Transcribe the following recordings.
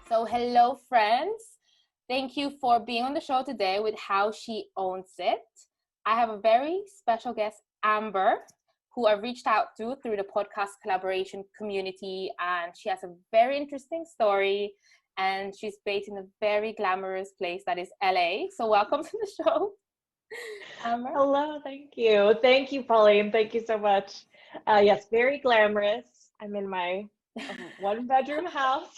So hello, friends. Thank you for being on the show today with How She Owns It. I have a very special guest, Amber, who I've reached out to through the podcast collaboration community, and she has a very interesting story, and she's based in a very glamorous place that is LA. So welcome to the show, Amber. Hello, thank you. Thank you, Pauline. Thank you so much. Yes, very glamorous. I'm in my one-bedroom house.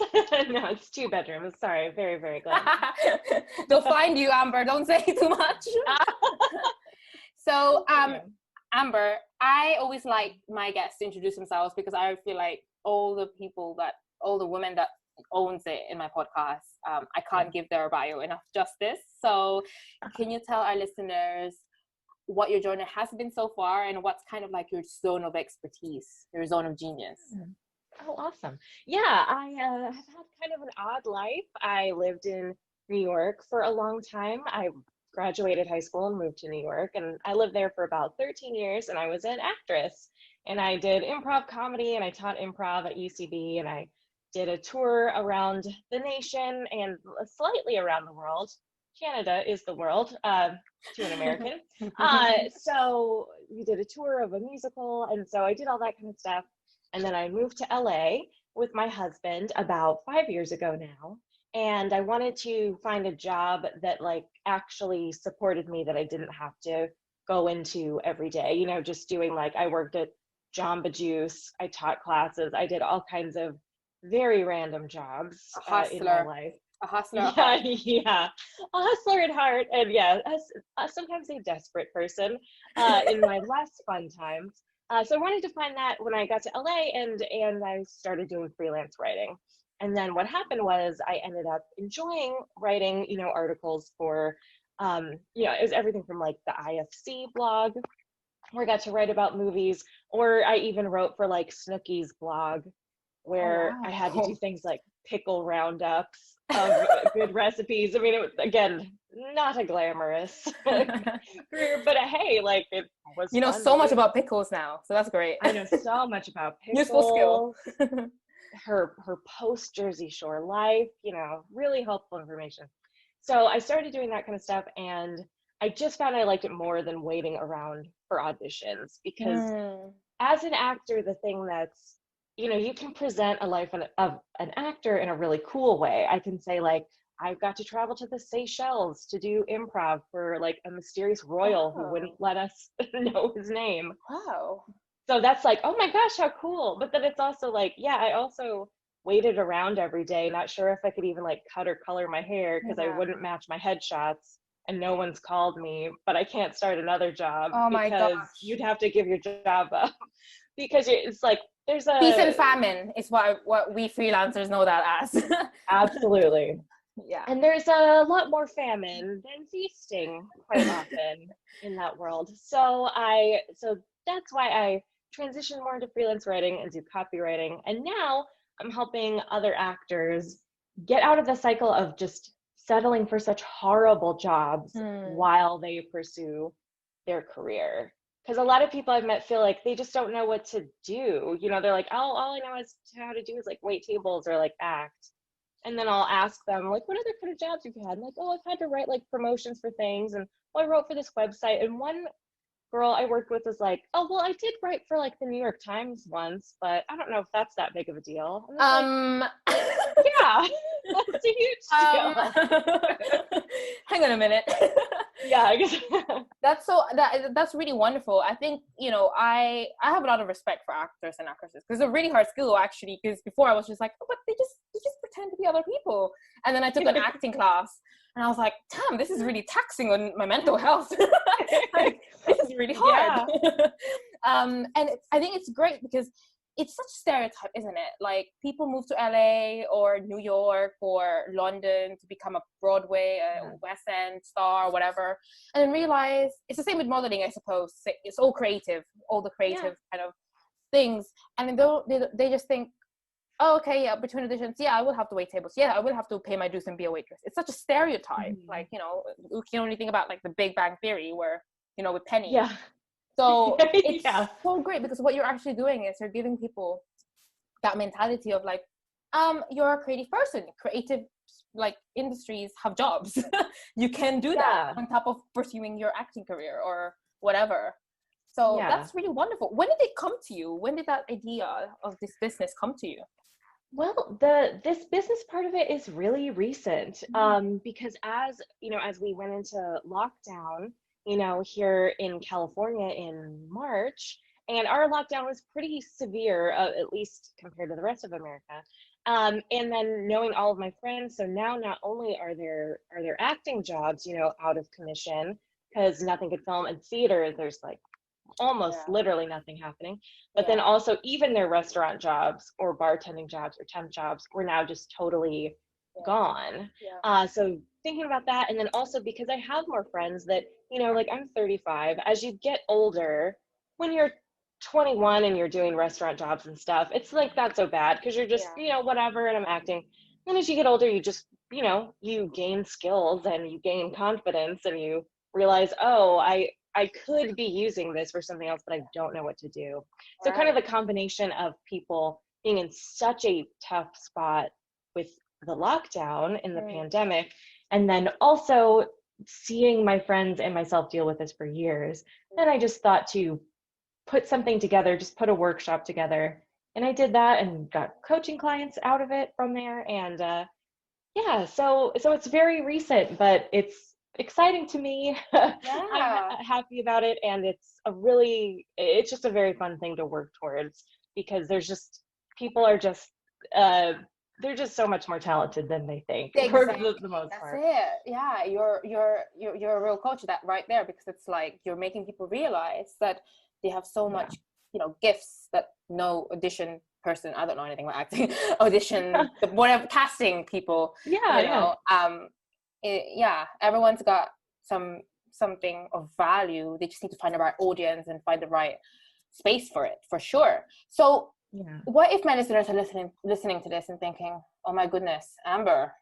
No, it's 2 bedrooms. Sorry, very, very glamorous. They'll find you, Amber. Don't say too much. So, Amber, I always like my guests to introduce themselves because I feel like all the women that owns it in my podcast, I can't give their bio enough justice. So can you tell our listeners what your journey has been so far and what's kind of like your zone of expertise, your zone of genius? Oh, awesome. Yeah, I have had kind of an odd life. I lived in New York for a long time. I graduated high school and moved to New York, and I lived there for about 13 years, and I was an actress. And I did improv comedy, and I taught improv at UCB, and I did a tour around the nation and slightly around the world. Canada is the world, to an American. So we did a tour of a musical, and so I did all that kind of stuff. And then I moved to LA with my husband about 5 years ago now. And I wanted to find a job that like actually supported me, that I didn't have to go into every day, you know, just doing like, I worked at Jamba Juice, I taught classes, I did all kinds of very random jobs in my life. A hustler. Yeah, a hustler at heart, and yeah, sometimes a desperate person in my less fun times. So I wanted to find that when I got to LA, and I started doing freelance writing. And then what happened was I ended up enjoying writing, you know, articles for, you know, it was everything from like the IFC blog, where I got to write about movies, or I even wrote for like Snooki's blog, where I had to do things like pickle roundups of good recipes. I mean, it was, again, not a glamorous career, but hey, like it was. You know so much about pickles now, so that's great. I know so much about pickles. Useful skill. her post Jersey Shore life, you know, really helpful information. So I started doing that kind of stuff, and I just found I liked it more than waiting around for auditions, because as an actor, the thing that's, you know, you can present a life of an actor in a really cool way. I can say like, I've got to travel to the Seychelles to do improv for like a mysterious royal who wouldn't let us know his name. Wow. So that's like, oh my gosh, how cool. But then it's also like, yeah, I also waited around every day, not sure if I could even like cut or color my hair because I wouldn't match my headshots, and no one's called me, but I can't start another job because you'd have to give your job up because it's like, there's a feast and famine is what we freelancers know that as. Absolutely. Yeah. And there's a lot more famine than feasting quite often in that world. So that's why I transitioned more into freelance writing and do copywriting. And now I'm helping other actors get out of the cycle of just settling for such horrible jobs while they pursue their career. Because a lot of people I've met feel like they just don't know what to do. You know, they're like, oh, all I know is how to do is like wait tables or like act. And then I'll ask them, like, what other kind of jobs have you had? And like, oh, I've had to write like promotions for things. And I wrote for this website. And one girl I worked with was like, oh, well, I did write for like the New York Times once, but I don't know if that's that big of a deal. Like, yeah, that's a huge deal. Hang on a minute. Yeah, I guess that's really wonderful. I think, you know, I have a lot of respect for actors and actresses because it's a really hard skill actually, because before I was just like, oh, but they just pretend to be other people. And then I took an acting class and I was like, damn, this is really taxing on my mental health. Like, this is really hard. Yeah. And I think it's great because it's such a stereotype, isn't it? Like, people move to LA or New York or London to become a Broadway, a West End star or whatever, and then realize it's the same with modeling, I suppose. It's all creative, all the creative kind of things. And then they just think, oh, okay, yeah, between auditions, yeah, I will have to wait tables. Yeah, I will have to pay my dues and be a waitress. It's such a stereotype. Like, you know, you can only think about like the Big Bang Theory where, you know, with Penny. Yeah. So it's so great because what you're actually doing is you're giving people that mentality of like, You're a creative person. Creative like industries have jobs. You can do that Yeah. on top of pursuing your acting career or whatever. So Yeah. that's really wonderful. When did it come to you? When did that idea of this business come to you? Well, this business part of it is really recent, because as you know, as we went into lockdown, here in California in March, and our lockdown was pretty severe, at least compared to the rest of America. And then knowing all of my friends, so now not only are there acting jobs, out of commission because nothing could film, in theater there's like almost Yeah, literally nothing happening. But then yeah, also even their restaurant jobs or bartending jobs or temp jobs were now just totally yeah, gone. yeah, So thinking about that, and then also because I have more friends that, like I'm 35, as you get older, when you're 21 and you're doing restaurant jobs and stuff, it's like not so bad because you're just, yeah, whatever, and I'm acting. And as you get older, you just, you gain skills and you gain confidence and you realize, oh, I could be using this for something else, but I don't know what to do. So kind of right, the combination of people being in such a tough spot with the lockdown in the mm, pandemic, and then also seeing my friends and myself deal with this for years, then I just thought to put something together, just put a workshop together. And I did that and got coaching clients out of it from there. And yeah, so it's very recent, but it's exciting to me. I'm yeah, happy about it, and it's just a very fun thing to work towards because there's just people are just uh they're just so much more talented than they think for exactly. the most That's part. it. Yeah, you're a real coach that right there, because it's like you're making people realize that they have so Yeah. much, gifts that no audition person, I don't know anything about acting, audition, whatever, casting people, Yeah, yeah. yeah, everyone's got something of value. They just need to find the right audience and find the right space for it, for sure. So Yeah. what if my listeners are listening to this and thinking, oh my goodness, Amber,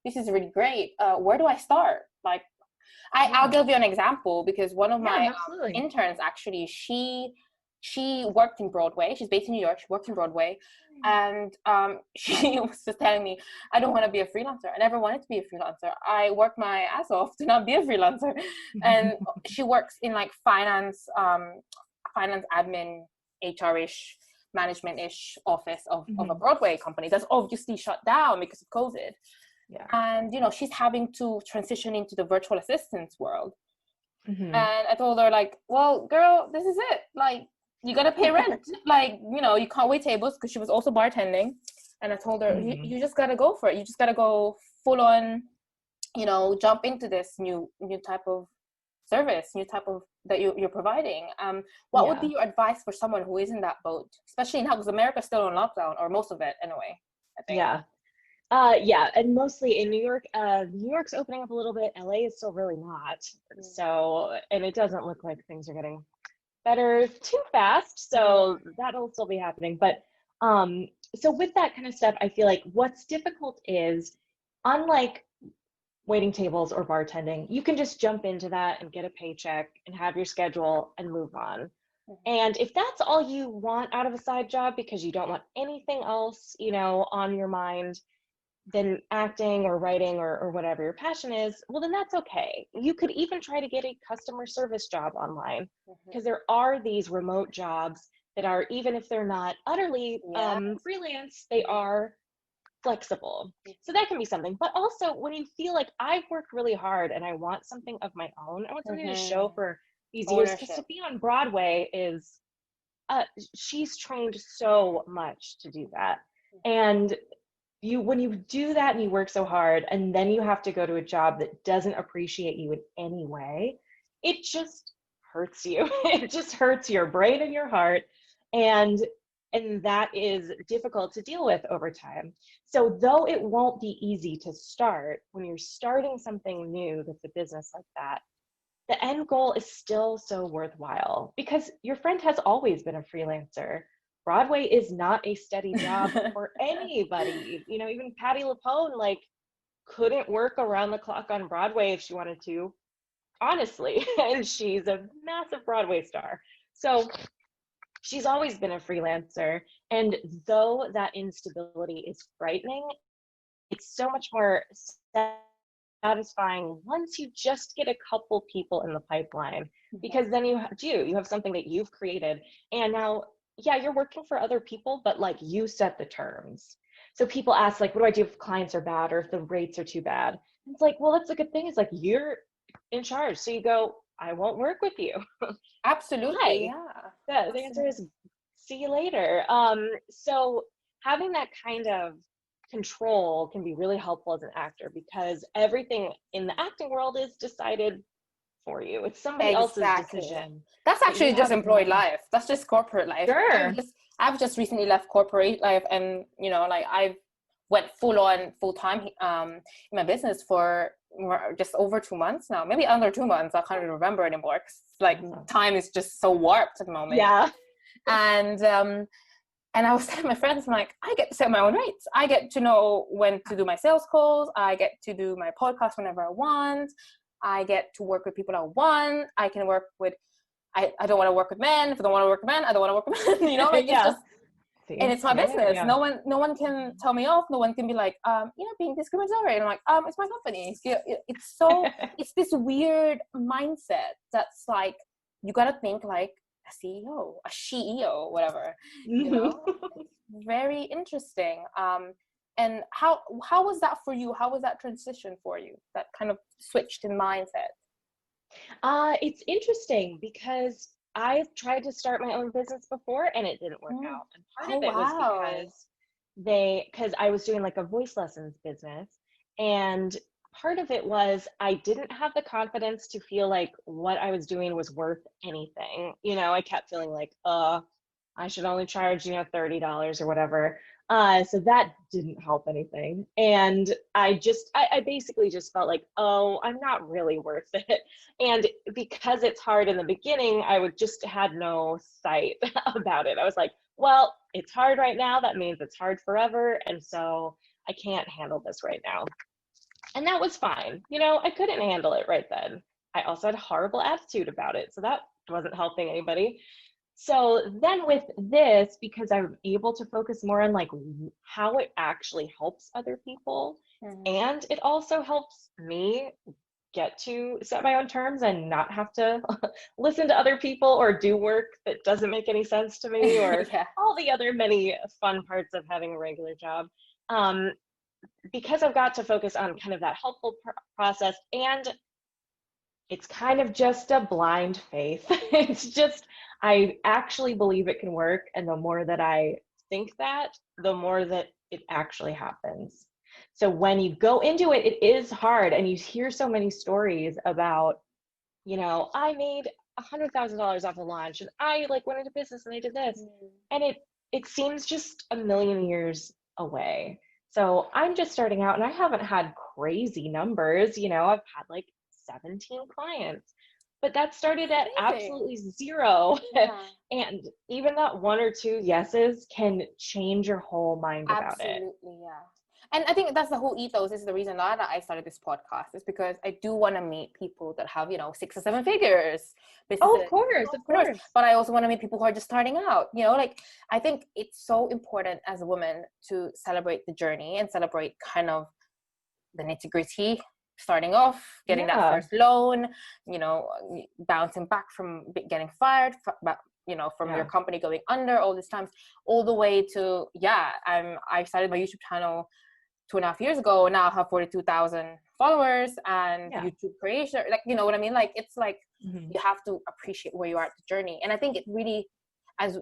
this is really great. Where do I start? Like, I'll Yeah. give you an example, because one of Yeah, my absolutely. interns, actually, she worked in Broadway. She's based in New York. She worked in Broadway, and she was just telling me, I don't want to be a freelancer. I never wanted to be a freelancer. I worked my ass off to not be a freelancer. And she works in like finance admin, HR-ish, management-ish office of a Mhm. Broadway company that's obviously shut down because of COVID. Yeah. And she's having to transition into the virtual assistance world. Mhm. And I told her, like, well, girl, this is it. Like, you gotta pay rent. Like, you can't wait tables, because she was also bartending. And I told her, Mhm. you just gotta go for it. You just gotta go full on, jump into this new type of service, new type of that you're providing. What would be Yeah. your advice for someone who is in that boat, especially now because America's still on lockdown, or most of it anyway, I think. Yeah. Yeah, and mostly in New York. New York's opening up a little bit. LA is still really not. So, and it doesn't look like things are getting better too fast. Mm-hmm. So that'll still be happening. But so with that kind of stuff, I feel like what's difficult is, unlike waiting tables or bartending, you can just jump into that and get a paycheck and have your schedule and move on. And if that's all you want out of a side job because you don't want anything else, on your mind than acting or writing or whatever your passion is, well, then that's okay. You could even try to get a customer service job online, because there are these remote jobs that are, even if they're not utterly Yeah. freelance, they are flexible. So that can be something. But also, when you feel like I've worked really hard and I want something of my own, I want something to show for these years, because to Ownership. be on Broadway is, she's trained so much to do that. And when you do that and you work so hard and then you have to go to a job that doesn't appreciate you in any way, it just hurts you. It just hurts your brain and your heart. And that is difficult to deal with over time. So though it won't be easy to start, when you're starting something new that's a business like that, the end goal is still so worthwhile, because your friend has always been a freelancer. Broadway is not a steady job for anybody. Even Patti LuPone, like, couldn't work around the clock on Broadway if she wanted to, honestly. And she's a massive Broadway star. So she's always been a freelancer. And though that instability is frightening, it's so much more satisfying once you just get a couple people in the pipeline, because then you have something that you've created, and now, yeah, you're working for other people, but like you set the terms. So people ask, like, what do I do if clients are bad or if the rates are too bad? It's like, well, that's a good thing. It's like you're in charge. So you go, I won't work with you. Absolutely, Bye. yeah. Yeah, the answer is see you later. So having that kind of control can be really helpful as an actor, because everything in the acting world is decided for you. It's somebody else's Exactly. decision. That's But you actually just have employed no. life. That's just corporate life. Sure. I've just recently left corporate life, and like I've went full time in my business for just over 2 months now, maybe under 2 months. I can't even remember anymore, 'cause like time is just so warped at the moment. Yeah. And I was telling my friends, I'm like, I get to set my own rates. I get to know when to do my sales calls. I get to do my podcast whenever I want. I get to work with people I want. I can work with, I don't want to work with men. If I don't want to work with men, I don't want to work with men. Like it's just, and it's my business. Yeah. No one can tell me off. No one can be like, being discriminatory. And I'm like, it's my company. It's so, it's this weird mindset that's like, you got to think like a CEO, a CEO, whatever, Very interesting. And how was that for you? How was that transition for you? That kind of switched in mindset? It's interesting because I've tried to start my own business before and it didn't work out. And part of it was because I was doing like a voice lessons business, and part of it was I didn't have the confidence to feel like what I was doing was worth anything. I kept feeling like, I should only charge, $30 or whatever. So that didn't help anything. And I basically just felt like, oh, I'm not really worth it. And because it's hard in the beginning, I would just had no sight about it. I was like, well, it's hard right now. That means it's hard forever. And so I can't handle this right now. And that was fine. I couldn't handle it right then. I also had a horrible attitude about it. So that wasn't helping anybody. So then with this, because I'm able to focus more on like how it actually helps other people, and it also helps me get to set my own terms and not have to listen to other people or do work that doesn't make any sense to me, or all the other many fun parts of having a regular job. Because I've got to focus on kind of that helpful process, and it's kind of just a blind faith. It's just, I actually believe it can work. And the more that I think that, the more that it actually happens. So when you go into it, it is hard. And you hear so many stories about, I made $100,000 off a launch, and I like went into business and I did this. And it seems just a million years away. So I'm just starting out and I haven't had crazy numbers. I've had like 17 clients, but that started at absolutely zero. And even that one or two yeses can change your whole mind about it. Absolutely, yeah. And I think that's the whole ethos. This is the reason that I started this podcast, is because I do want to meet people that have, 6 or 7 figures. Oh, of course. But I also want to meet people who are just starting out. I think it's so important as a woman to celebrate the journey and celebrate kind of the nitty-gritty, starting off, getting that first loan, bouncing back from getting fired, from your company going under, all these times, all the way to, I started my YouTube channel 2.5 years ago. Now I have 42,000 followers and YouTube creator. Like, you know what I mean? Like, it's like, you have to appreciate where you are at the journey. And I think it really, as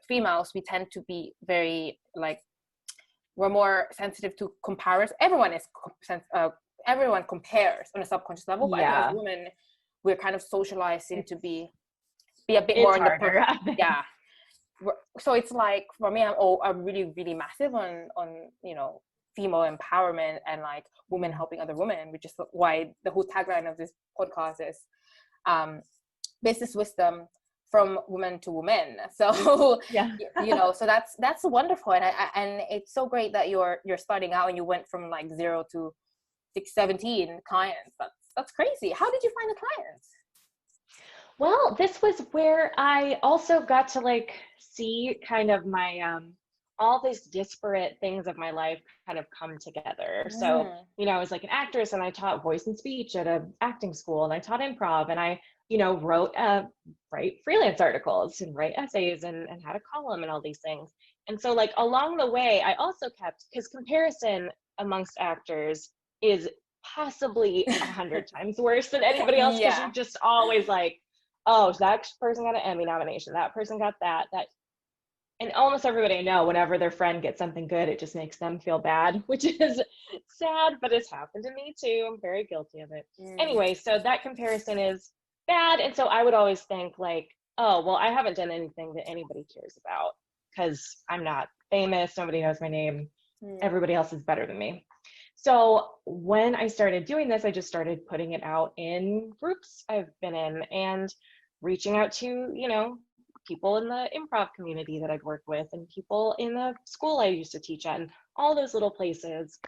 females, we tend to be very, like, we're more sensitive to comparison. Everyone compares on a subconscious level, but I think as women, we're kind of socializing to be a bit more in harder. So it's like, for me, I'm really, really massive on female empowerment and like women helping other women, which is why the whole tagline of this podcast is business wisdom from woman to woman. So so that's wonderful, and it's so great that you're starting out and you went from like 0 to 17 clients. That's crazy. How did you find the clients? Well, this was where I also got to like see kind of my all these disparate things of my life kind of come together. So, Mm. I was like an actress and I taught voice and speech at a acting school and I taught improv and I, write freelance articles and write essays and had a column and all these things. And so like along the way, I also kept, because comparison amongst actors is possibly 100 times worse than anybody else because Yeah. you're just always like, oh, that person got an Emmy nomination. That person got that. And almost everybody I know, whenever their friend gets something good, it just makes them feel bad, which is sad, but it's happened to me too. I'm very guilty of it. Mm. Anyway, so that comparison is bad. And so I would always think like, oh, well, I haven't done anything that anybody cares about because I'm not famous. Nobody knows my name. Mm. Everybody else is better than me. So when I started doing this, I just started putting it out in groups I've been in and reaching out to, people in the improv community that I'd worked with and people in the school I used to teach at and all those little places.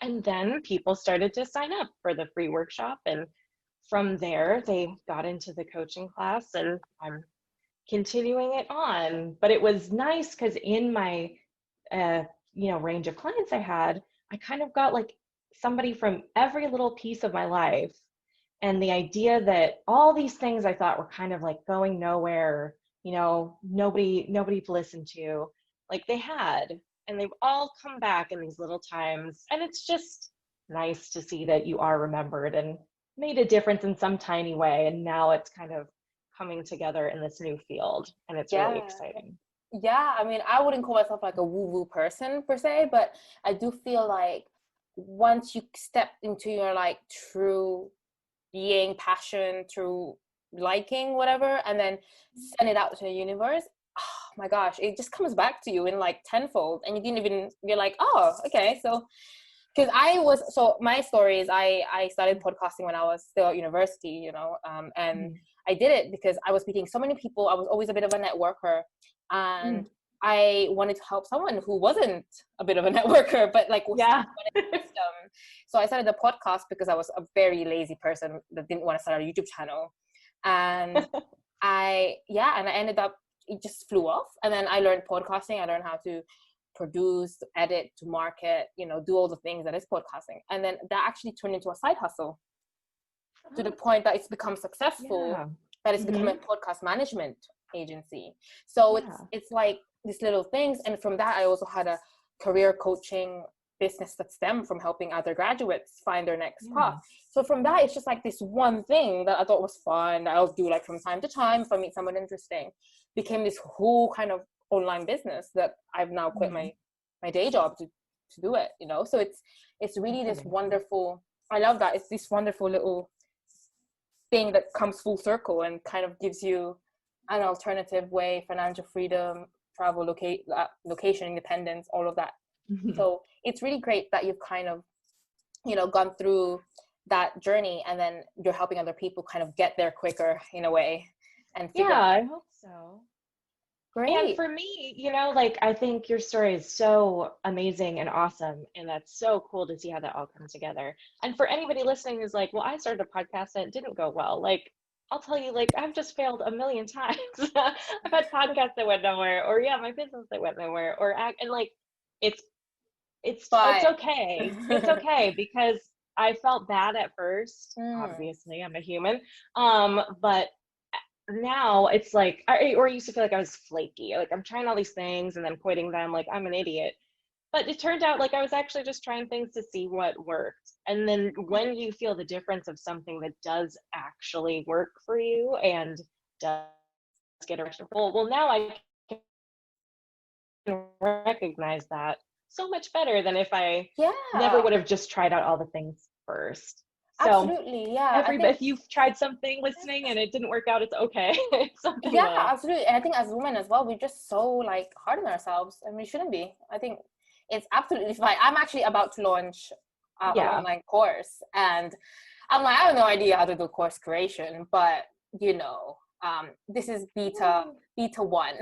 And then people started to sign up for the free workshop. And from there, they got into the coaching class and I'm continuing it on. But it was nice because in my, range of clients I had, I kind of got like somebody from every little piece of my life. And the idea that all these things I thought were kind of like going nowhere, nobody to listen to, like they had, and they've all come back in these little times. And it's just nice to see that you are remembered and made a difference in some tiny way. And now it's kind of coming together in this new field. And it's really Yeah. exciting. Yeah, I mean, I wouldn't call myself like a woo-woo person per se, but I do feel like once you step into your like true being, passion, true liking, whatever, and then send it out to the universe, oh my gosh, it just comes back to you in like tenfold, and you didn't even, you're like, oh, okay, so because my story is I started podcasting when I was still at university, and Mhm. I did it because I was meeting so many people. I was always a bit of a networker, and Mm. I wanted to help someone who wasn't a bit of a networker, but like was Yeah. system. So I started a podcast because I was a very lazy person that didn't want to start a YouTube channel, and I ended up, it just flew off, and then I learned podcasting. I learned how to produce, to edit, to market, do all the things that is podcasting. And then that actually turned into a side hustle to the Oh, point that it's become successful, yeah. that it's become a Hmm. podcast management agency. So Yeah. it's like these little things. And from that, I also had a career coaching business that stemmed from helping other graduates find their next path. Yeah. So from that, it's just like this one thing that I thought was fun, that I'll do like from time to time if I meet someone interesting, became this whole kind of online business that I've now quit Hmm. my day job to do it, So it's really That's this amazing. wonderful, I love that. It's this wonderful little thing that comes full circle and kind of gives you an alternative way, financial freedom, travel, location independence, all of that. So it's really great that you've kind of, gone through that journey, and then you're helping other people kind of get there quicker in a way and Yeah, figure out. I hope so. And Great. for me, like I think your story is so amazing and awesome. And that's so cool to see how that all comes together. And for anybody listening who's like, well, I started a podcast and it didn't go well. Like, I'll tell you, like, I've just failed a million times. I've had podcasts that went nowhere, or yeah, my business that went nowhere, or act and like it's it's But okay. It's okay because I felt bad at first. mm, Obviously, I'm a human. But now it's like or I used to feel like I was flaky, like I'm trying all these things and then quitting them like I'm an idiot, but it turned out like I was actually just trying things to see what worked. And then when you feel the difference of something that does actually work for you and does get a well now I can recognize that so much better than if I never yeah, would have just tried out all the things first. So absolutely. Yeah, I think, if you've tried something listening and it didn't work out, it's okay. It's okay yeah, to absolutely. And I think as women as well, we're just so like hard on ourselves, and we shouldn't be. I think it's absolutely fine. I'm actually about to launch an yeah. online course, and I'm like, I have no idea how to do course creation, but this is beta one.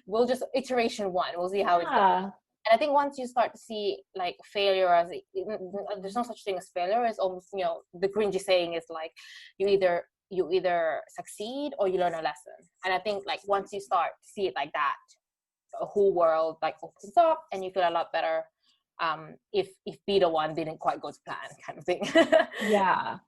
We'll just iteration one. We'll see how it goes. Yeah. And I think once you start to see like failure as there's Mhm. no such thing as failure. It's almost, the cringy saying is like, you either you either succeed or you learn a lesson. And I think like once you start to see it like that, the whole world like opens up and you feel a lot better. If beta one didn't quite go to plan, kind of thing. Yeah.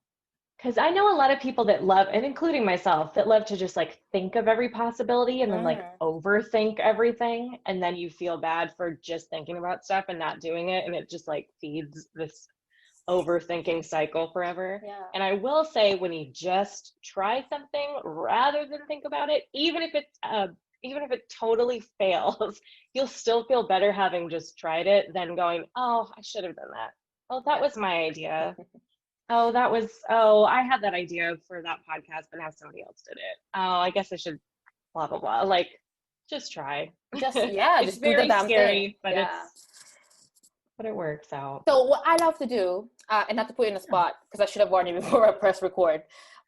Because I know a lot of people that love, and including myself, that love to just like think of every possibility and then like overthink everything. And then you feel bad for just thinking about stuff and not doing it. And it just like feeds this overthinking cycle forever. Yeah. And I will say, when you just try something rather than think about it, even if it totally fails, you'll still feel better having just tried it than going, oh, I should have done that. Oh, that was my idea. I had that idea for that podcast, but now somebody else did it. Oh, I guess I should blah, blah, blah. Like, just try. Just, it's just do the very damn scary, thing. But it works out. So what I love to do, and not to put you in a spot, because I should have warned you before I press record,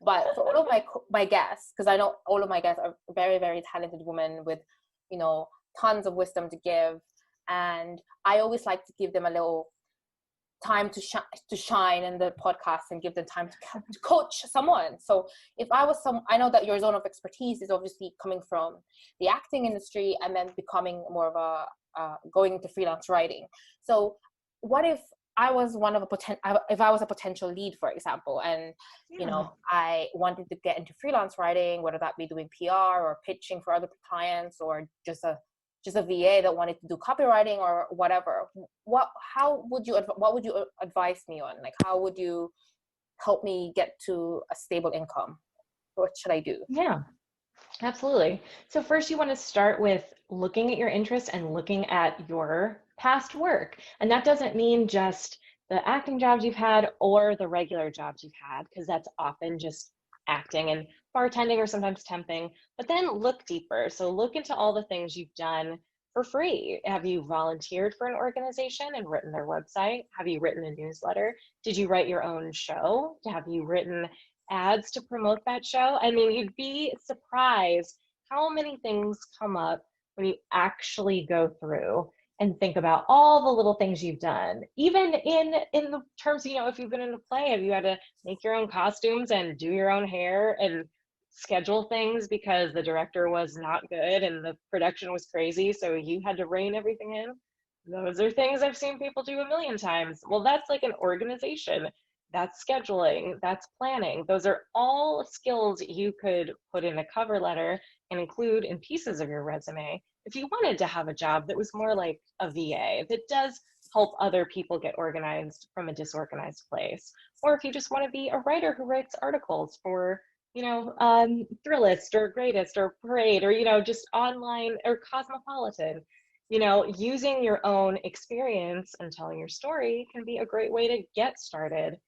but for all of my guests, because I know all of my guests are very, very talented women with, you know, tons of wisdom to give. And I always like to give them a little time to shine in the podcast and give them time to coach someone. So if I was I know that your zone of expertise is obviously coming from the acting industry and then becoming more of a going into freelance writing. So what if I was if I was a potential lead, for example, and you know, I wanted to get into freelance writing, whether that be doing PR or pitching for other clients or just a VA that wanted to do copywriting or whatever, what would you advise me on? Like, how would you help me get to a stable income? What should I do? Yeah, absolutely. So first you want to start with looking at your interests and looking at your past work. And that doesn't mean just the acting jobs you've had or the regular jobs you've had, because that's often just acting and bartending or sometimes temping, but then look deeper. So look into all the things you've done for free. Have you volunteered for an organization and written their website? Have you written a newsletter? Did you write your own show? Have you written ads to promote that show? I mean, you'd be surprised how many things come up when you actually go through and think about all the little things you've done. Even in the terms, you know, if you've been in a play, have you had to make your own costumes and do your own hair and schedule things because the director was not good and the production was crazy, so you had to rein everything in? Those are things I've seen people do a million times. Well, that's like an organization. That's scheduling, that's planning. Those are all skills you could put in a cover letter and include in pieces of your resume if you wanted to have a job that was more like a VA that does help other people get organized from a disorganized place. Or if you just want to be a writer who writes articles for, you know, Thrillist or Greatest or Parade or, you know, just online or Cosmopolitan. You know, using your own experience and telling your story can be a great way to get started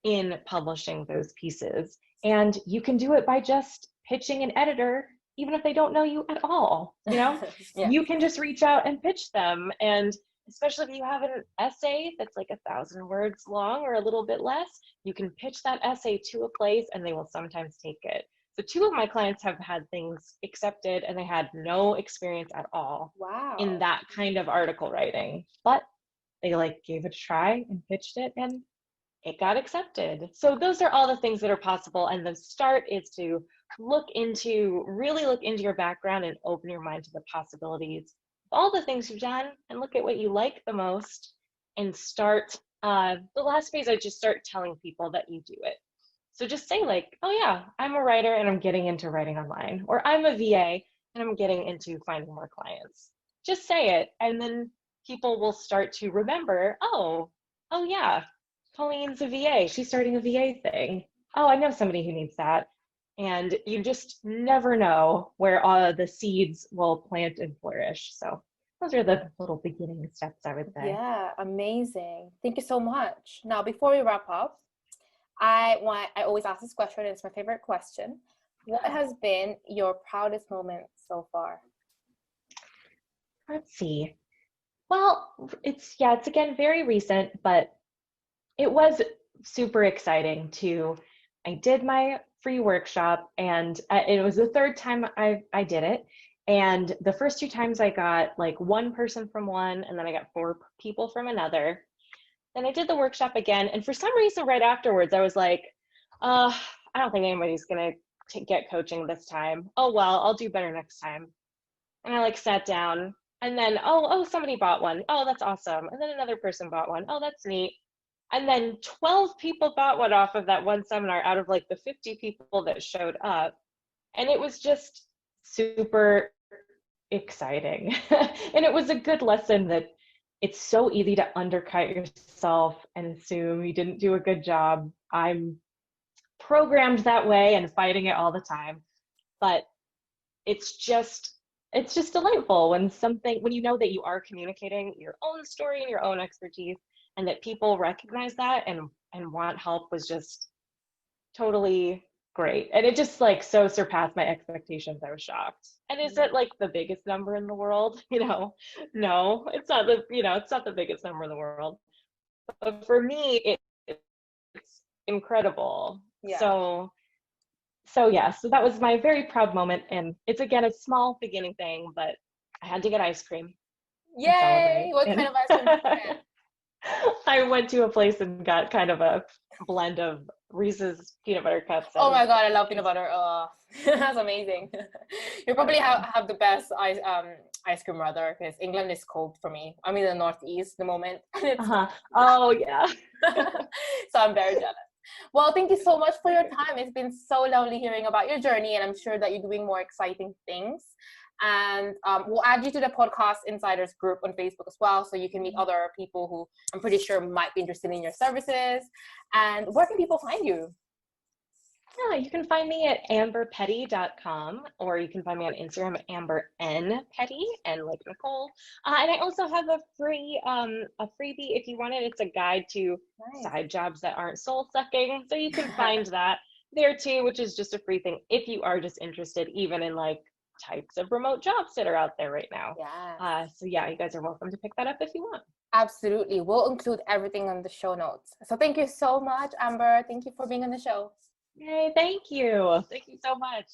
in publishing those pieces. And you can do it by just pitching an editor, even if they don't know you at all. You know, you can just reach out and pitch them. And especially if you have an essay that's like 1,000 words long or a little bit less, you can pitch that essay to a place and they will sometimes take it. So 2 of my clients have had things accepted and they had no experience at all in that kind of article writing, but they like gave it a try and pitched it and it got accepted. So those are all the things that are possible. And the start is to really look into your background and open your mind to the possibilities of all the things you've done and look at what you like the most and start. The last phase, I just start telling people that you do it. So just say like, oh yeah, I'm a writer and I'm getting into writing online, or I'm a VA and I'm getting into finding more clients. Just say it. And then people will start to remember, oh yeah, Colleen's a VA. She's starting a VA thing. Oh, I know somebody who needs that. And you just never know where the seeds will plant and flourish. So those are the little beginning steps, I would say. Yeah, amazing. Thank you so much. Now, before we wrap up, I always ask this question. It's my favorite question. What has been your proudest moment so far? Let's see. Well, it's again very recent, but it was super exciting I did my free workshop and it was the 3rd time I did it. And the first 2 times I got like 1 person from one, and then I got 4 people from another. Then I did the workshop again. And for some reason right afterwards, I was like, I don't think anybody's going to get coaching this time. Oh, well, I'll do better next time. And I like sat down, and then, somebody bought one. Oh, that's awesome. And then another person bought one. Oh, that's neat. And then 12 people bought one off of that one seminar out of like the 50 people that showed up. And it was just super exciting. And it was a good lesson that it's so easy to undercut yourself and assume you didn't do a good job. I'm programmed that way and fighting it all the time. But it's just delightful when you know that you are communicating your own story and your own expertise, and that people recognize that and want help was just totally great. And it just like so surpassed my expectations. I was shocked. And is it like the biggest number in the world? No, it's not it's not the biggest number in the world. But for me, it's incredible. Yeah. So that was my very proud moment. And it's again a small beginning thing, but I had to get ice cream. Yay! What kind of ice cream did you get? I went to a place and got kind of a blend of Reese's peanut butter cups. Oh my God, I love peanut butter. Oh, that's amazing. You probably have the best ice cream rather, because England is cold for me. I'm in the Northeast at the moment. Oh yeah. So I'm very jealous. Well, thank you so much for your time. It's been so lovely hearing about your journey, and I'm sure that you're doing more exciting things. And we'll add you to the Podcast Insiders group on Facebook as well, so you can meet other people who I'm pretty sure might be interested in your services. And where can people find you? Yeah, you can find me at amberpetty.com, or you can find me on Instagram at ambernpetty, and like Nicole. And I also have a freebie if you want it. It's a guide to side jobs that aren't soul sucking. So you can find that there too, which is just a free thing if you are just interested, even in like types of remote jobs that are out there right now. Yeah. So yeah, you guys are welcome to pick that up if you want. Absolutely. We'll include everything on the show notes. So thank you so much, Amber. Thank you for being on the show. Yay, thank you. Thank you so much.